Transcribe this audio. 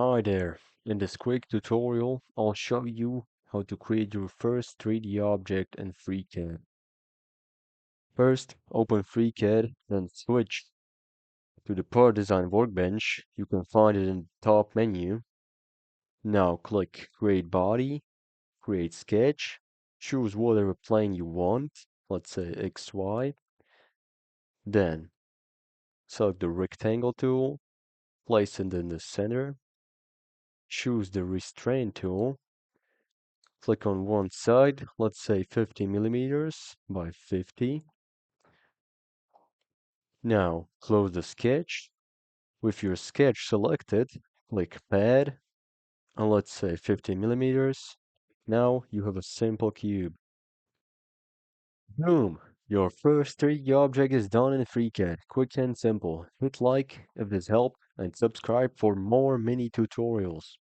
Hi there. In this quick tutorial, I'll show you how to create your first 3D object in FreeCAD. First, open FreeCAD, then switch to the Part Design workbench. You can find it in the top menu. Now click Create Body, Create Sketch, choose whatever plane you want, let's say XY. Then select the rectangle tool, place it in the center, choose the Restrain tool, click on one side, let's say 50 millimeters by 50. Now close the sketch. With your sketch selected, click Pad, and let's say 50 millimeters. Now you have a simple cube. Boom! Your first 3D object is done in FreeCAD. Quick and simple. Hit like if this helped and subscribe for more mini tutorials.